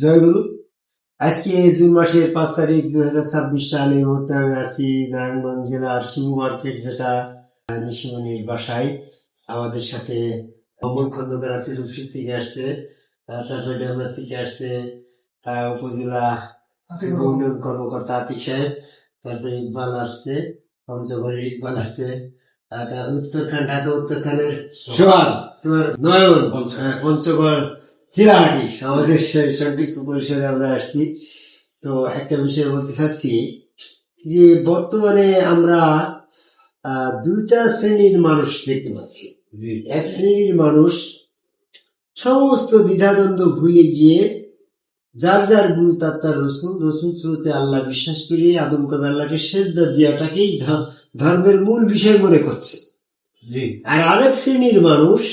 জয়গুরু। আজকে জুন মাসের 5 তারিখ 2026 সালে এই মুহূর্তে আমি আছি নারায়ণগঞ্জ জেলার শিবু মার্কেট, যেটা নিশিমনির বাসায়। আমাদের সাথে অমল খন্দকার আছে, রূপসী থেকে আসছে, তারপরে ডেমরা থেকে আসছে উপজেলা উন্নয়ন কর্মকর্তা আতিক সাহেব, তারপরে ইকবাল আসছে, পঞ্চগড়ের ইকবাল আসছে, উত্তরখান ঢাকা উত্তরখানের সোহাগ, তোমার নয়ন, পঞ্চগড় চিরাহাটি, আমাদের সংযুক্ত পরিষদে আমরা আসছি। তো একটা বিষয় বলতে চাচ্ছি যে বর্তমানে আমরা দুইটা শ্রেণীর মানুষ দেখতে পাচ্ছি। এক শ্রেণীর মানুষ সমস্ত দ্বিধাদ্বন্দ্ব ভুলে গিয়ে যার যার গুরু তার রসুল স্রোতে আল্লাহ বিশ্বাস করে আদম কবে আল্লাহকে সেজদা দিয়াটাকেই ধর্মের মূল বিষয় মনে করছে। আর আরেক শ্রেণীর মানুষ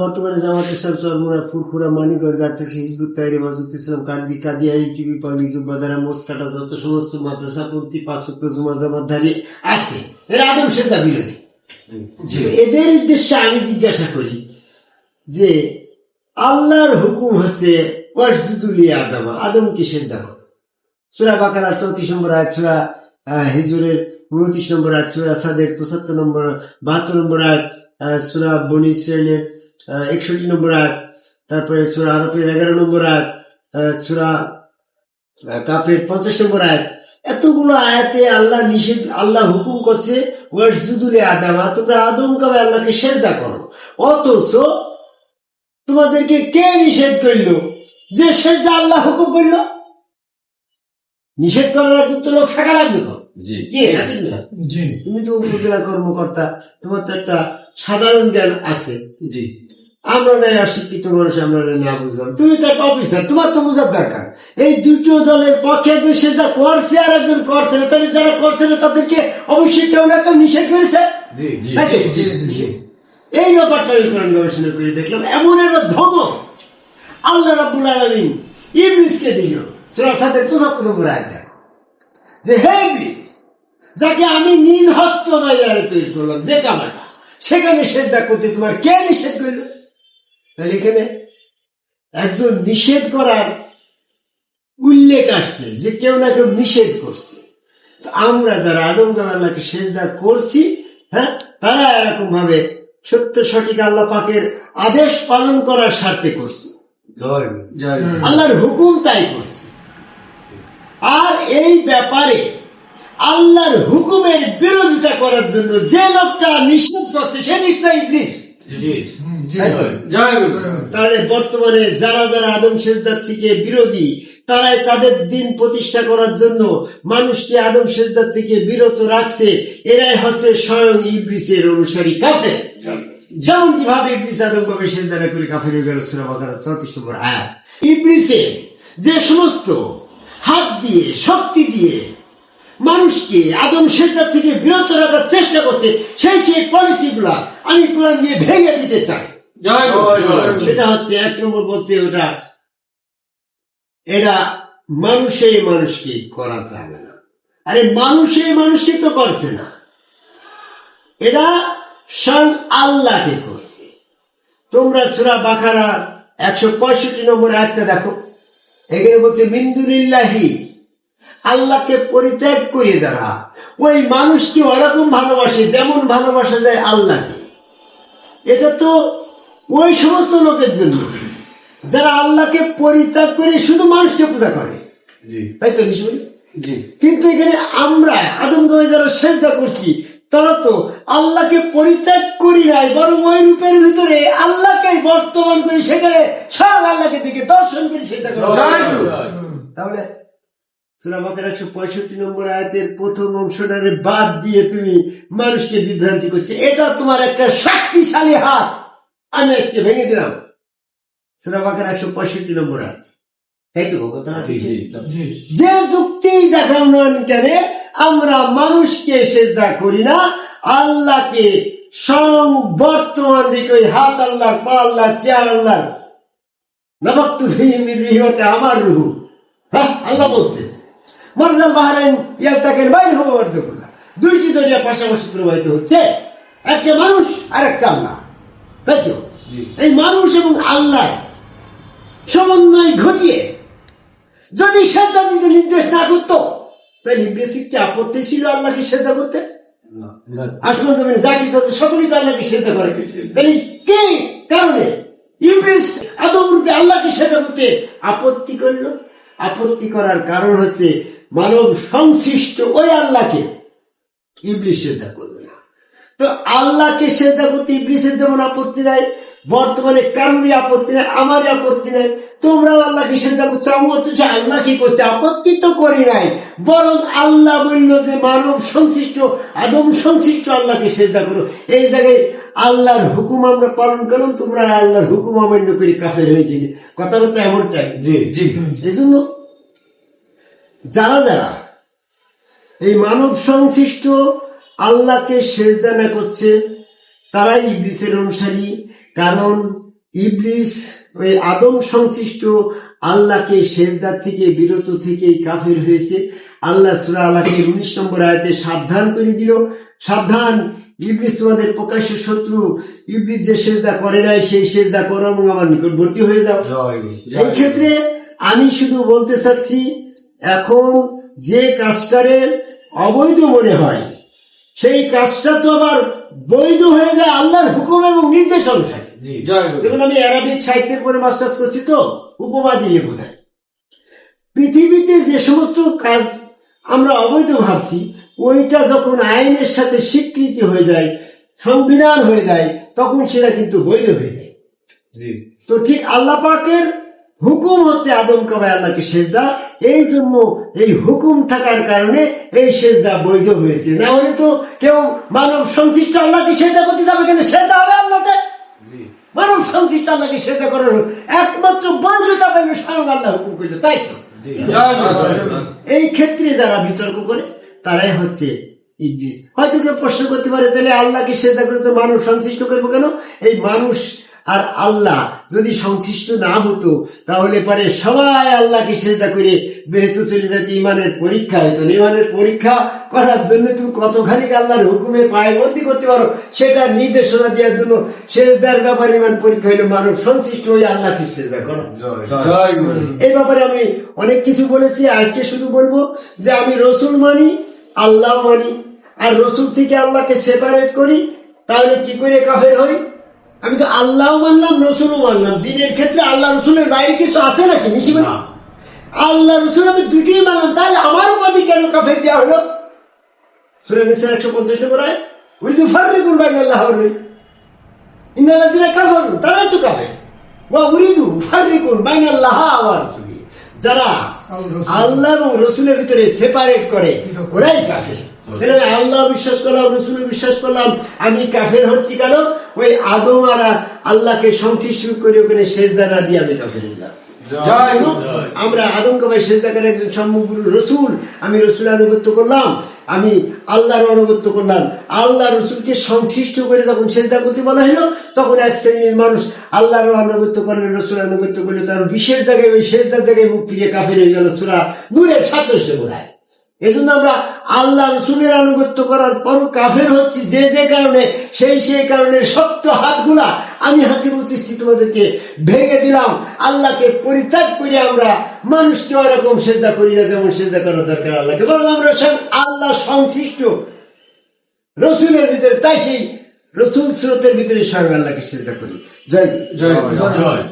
বর্তমানে জামাত ইসলাম চরমোনা ফুরফুরা মানিকগঞ্জ হিজবুত তাহরির মাসুদ ইসলাম কান্দি কাদিয়ারি টিভি পাবলিক জুব্বাদারা মোসকাটা যত সমস্ত মাদ্রাসাপন্থী 5 ওয়াক্ত জুমা জামাতধারী আছে, এরা আদম সেজদা বিরোধী। এদের উদ্দেশ্যে আমি জিজ্ঞাসা করি যে আল্লাহর হুকুম হচ্ছে ওয়াসজুদুলি আদমা, আদমকে সেজদা করো। সূরা বাকারার 34 নম্বর আয়াত, সূরা হিজরের 29 নম্বর আয়াত, সূরা সাদের 72 নম্বর আয়াত, সূরা বনী ইসরাইলের 61 নম্বর আয়াত, তারপরে সূরা আরাফের 11 নম্বর আয়াত, সূরা কাফের 50 নম্বর আয়াত। এতগুলো আয়াতে আল্লাহ নিষেধ, আল্লাহ হুকুম করছে ওয়াসজুদুলি আদমা, তোমরা আদম কবে আল্লাহকে সেজদা করো। অথচ তোমাদেরকে কে নিষেধ করলো? যে সেজদা আল্লাহ হুকুম করলো। নিষেধ করার কিন্তু লোক থাকা লাগবে। তুমি তো উপজেলা কর্মকর্তা, তোমার তো একটা সাধারণ জ্ঞান আছে। আমরা নাই অশিক্ষিত মানুষ, আমরা না বুঝলাম, তুমি তো একটা অফিসার, তোমার তো বোঝার দরকার। এই দুটো দলের পক্ষে একজন সেটা করছে আর একজন করছে না, তাহলে যারা করছে না তাদেরকে অবশ্যই কেউ না কেউ নিষেধ করেছে। এই ব্যাপারটা আমি কোরআন গবেষণা করে দেখলাম। এমন একটা ধমক আল্লাহ রাব্বুল আলামিন ইবলিসকে দিল। সূরা সাদের 75 নম্বর আয়াত দেখো যে হে ইবলিস, যাকে আমি নিজ হস্ত দ্বারা তৈরি করলাম, যে কামাটা, সেখানে সেজদা করতে তোমার কে নিষেধ করল? তাহলে এখানে একজন নিষেধ করার উল্লেখ আসছে যে কেউ না কেউ নিষেধ করছে। তো আমরা যারা আদম কবে আল্লাহকে সেজদা করছি, তারা এরকম ভাবে সত্য সঠিক আল্লাহ পাকের আদেশ পালন করার স্বার্থে করছি, আল্লাহর হুকুম তাই করছি। আর এই ব্যাপারে আল্লাহর হুকুমের বিরোধিতা করার জন্য যে লোকটা নিষেধ করছে সে নিশ্চয়ই ইবলিস। তাহলে বর্তমানে যারা যারা আদম সেজদার থেকে বিরোধী, তারাই তাদের দিন প্রতিষ্ঠা করার জন্য মানুষকে আদম সেজদার থেকে বিরত রাখছে। এরাই হচ্ছে স্বয়ং ইবলিসের অনুসারী কাফের। যেমন কিভাবে ইবলিস আদম কবে সেজদা না করে কাফের হয়ে গেল, সূরা বাকারা 34 নম্বর আয়াত। ইবলিসের যে সমস্ত হাত দিয়ে শক্তি দিয়ে মানুষকে আদম সেজদা থেকে বিরত রাখার চেষ্টা করছে, সেই পলিসি গুলা আমি কোরআন দিয়ে ভেঙে দিতে চাই। সেটা হচ্ছে 1 নম্বর বলছে ওটা এরা মানুষকে করা যাবে না। আরে মানুষকে তো করছে না, এরা স্বয়ং আল্লাহকে করছে। তোমরা সূরা বাকারা 165 নম্বর আয়াতটা দেখো, এখানে বলছে মিন দুনিল্লাহি, আল্লাহকে পরিত্যাগ করে যারা ওই মানুষকে ওরকম ভালোবাসে যেমন ভালোবাসা যায় আল্লাহকে। এটা তো ওই সমস্ত লোকের জন্য যারা আল্লাহকে পরিত্যাগ করে শুধু মানুষকে পূজা করে, তাই তো? কিন্তু এখানে আমরা আদম কবে যারা সেজদা করছি, তারা তো আল্লাহকে পরিত্যাগ করি নাই, বরং ওই রূপের ভিতরে আল্লাহকে বর্তমান করি, সেখানে সব আল্লাহকে দিকে দর্শন করি সেজদা করা। তাহলে সূরা বাকারা 165 নম্বর আয়াতের প্রথম অংশটারে বাদ দিয়ে তুমি মানুষকে বিভ্রান্তি করছে। এটা তোমার একটা শক্তিশালী হাত, আমি আজকে ভেঙে দিলাম। সূরা বাকারা 165 নম্বর আয়াত, তাই তো? যে যুক্তি দেখাও না কেন, আমরা মানুষকে সেজদা করি না, আল্লাহকে স্বয়ং বর্তমান দিকে ওই হাত আল্লাহর, পা আল্লাহর, চেয়ার আল্লাহর, নাবাক্তু ফীহি মিন রূহি আমার রূহ। আল্লাহ বলছে মারজাল বাহরাইন ইয়ালতাকির বাইনহুমা বারযাখুল্লাহ, দুইটি দরিয়া পাশাপাশি প্রবাহিত হচ্ছে, একটা মানুষ আর একটা আল্লাহ, তাই তো? এই মানুষ এবং আল্লাহ সমন্বয় ঘটিয়ে যদি সেজদা দিতে নির্দেশ না করতো তাহলে ইবলিস কি আপত্তি ছিল আল্লাহকে সেজদা করতে? আসমান জমিনে যা কিছু হচ্ছে সকলেই তো আল্লাহকে সেজদা করে। তাহলে কে কারণে ইবলিস আদম রূপে আল্লাহকে সেজদা করতে আপত্তি করলো? আপত্তি করার কারণ হচ্ছে মানব সংশ্লিষ্ট ওই আল্লাহকে ইবলিস সেজদা করবে না। তো আল্লাহকে সেজদা করতে ইবলিসের যেমন আপত্তি নাই, বর্তমানে কারোরই আপত্তি নাই, আমারই আপত্তি নাই। তোমরাও আল্লাহকে সেজদা করছো, আমি বলছি আল্লাহ কি করছে? আপত্তি তো করি নাই, বরং আল্লাহ বলল যে মানব সংশ্লিষ্ট আদম সংশ্লিষ্ট আল্লাহকে সেজদা করো। এই জায়গায় আল্লাহর হুকুম আমরা পালন করলাম, তোমরা আল্লাহর হুকুম অমান্য করে কাফের হয়ে গেলে। কথাটা তো এমনটাই। জি জি। এই জন্য যারা যারা এই মানব সংশ্লিষ্ট আল্লাহকে সেজদা না করছে তারাই ইবলিসের অনুসারী। কারণ ইবলিস ওই আদম সংশ্লিষ্ট আল্লাহকে সেজদার থেকে বিরত থেকে কাফের হয়েছে। আল্লাহ সূরা আলাকের 19 নম্বর আয়াতে সাবধান করে দিল, সাবধান, ইবলিস তোমাদের প্রকাশ্য শত্রু। ইবলিস যে সেজদা করে নাই সেই সেজদা করো এবং আমার নিকটবর্তী হয়ে যাও। এই ক্ষেত্রে আমি শুধু বলতে চাচ্ছি, এখন যে কাজটারে অবৈধ মনে হয় সেই কাজটা তো আবার বৈধ হয়ে যায় আল্লাহর হুকুম এবং নির্দেশ অনুসারে। যেমন আমি আরবিক সাহিত্যের পরে মাস্টার্স করছি, তো উপমা দিয়ে বোঝাই। পৃথিবীতে যে সমস্ত কাজ আমরা অবৈধ ভাবছি ওইটা যখন আইনের সাথে স্বীকৃতি হয়ে যায়, সংবিধান হয়ে যায়, তখন সেটা কিন্তু বৈধ হয়ে যায়। তো ঠিক আল্লাহ পাকের হুকুম হচ্ছে আদম কাবায় আল্লাহকে সেজদা, এই জন্য এই হুকুম থাকার কারণে এই সেজদা বৈধ হয়েছে। না হলে তো কেউ মানব সংশ্লিষ্ট আল্লাহকে সেজদা করতে যাবে কেন? সেজদা হবে আল্লাহকে। মানব সংশ্লিষ্ট আল্লাহকে সেজদা করার একমাত্র বৈধতা পেল স্বয়ং আল্লাহ হুকুম করলো, তাই তো? এই ক্ষেত্রে যারা বিতর্ক করে তারাই হচ্ছে ইবলিস। হয়তো কেউ প্রশ্ন করতে পারে, তাহলে আল্লাহকে সেজদা করে তো মানুষ সংশ্লিষ্ট করবো কেন? এই মানুষ আর আল্লাহ যদি সংশ্লিষ্ট না হতো তাহলে পরে সবাই আল্লাহকে সেজদা করে বেহেশতে চলে যেত। ইমানের পরীক্ষা হইতো না। ইমানের পরীক্ষা করার জন্য তুমি কতখানি আল্লাহর হুকুমে পায়বন্দি করতে পারো সেটা নির্দেশনা দেওয়ার জন্য সেজদার ব্যাপারে ইমান পরীক্ষা হইলো মানব সংশ্লিষ্ট হয়ে আল্লাহকে সেজদা করো। এই ব্যাপারে আমি অনেক কিছু বলেছি, আজকে শুধু বলবো যে আমি রসুল মানি, আল্লাহ মানি, আর রসুল থেকে আল্লাহকে সেপারেট করি, তাহলে কি করে কাফের হই? আমি তো আল্লাহ মানলাম, রসুলও মানলাম। দিনের ক্ষেত্রে আল্লাহ রসুলের বাইরে কিছু আছে নাকি? নিশ্চিত আল্লাহ রসুল আমি দুটোই মানলাম, তাহলে আমার উপাধি কেন কাফের দেওয়া হলো? সূরা নিসা 150 নম্বর আয়াত, উরিদু ফাররিকুন বাইনাল্লাহ ওয়া ইন্নাল্লাযিনা কাফারু, তারাই তো কাফের। ওয়া উরিদু ফাররিকুন বাইনাল্লাহ ওয়া রাসূলি, যারা আল্লাহ এবং রসুলের ভিতরে সেপারেট করে ওরাই কাফের। আল্লাহ বিশ্বাস করলাম, রসুল বিশ্বাস করলাম, আমি কাফের হচ্ছি কেন? ওই আদম আর আল্লাহকে সংশ্লিষ্ট করে ওখানে সেজদা না দিয়ে আমি কাফের হয়ে যাচ্ছি। আমরা আদম কাবায় সেজদা করে একজন সম্মুখ রসুল, আমি রসুল আনুগত্য করলাম, আমি আল্লাহর আনুগত্য করলাম। আল্লাহ রসুলকে সংশ্লিষ্ট করে যখন সেজদা করতে বলা হলো তখন এক শ্রেণীর মানুষ আল্লাহর আনুগত্য করলে, রসুল আনুগত্য করলে, তার বিশেষ জায়গায় ওই সেজদার জায়গায় মুখ ফিরে কাফের হয়ে গেল। সূরা নূরের 27 গোড়ায়। এজন্য আমরা আল্লাহ রসুলের আনুগত্য করার পরও কাফের হচ্ছি যে কারণে, সেই কারণে শক্ত হাতগুলা আমি হাসিবুল চিশতি তোমাদেরকে ভেঙে দিলাম। আল্লাহকে পরিত্যাগ করে আমরা মানুষকে ওরকম সেজদা করি না যেমন সেজদা করার দরকার আল্লাহকে, বরং আমরা আল্লাহ সংশ্লিষ্ট রসুলের ভিতরে, তাই সেই রসুল স্রোতের ভিতরে স্বয়ং আল্লাহকে সেজদা করি। জয় জয় জয়।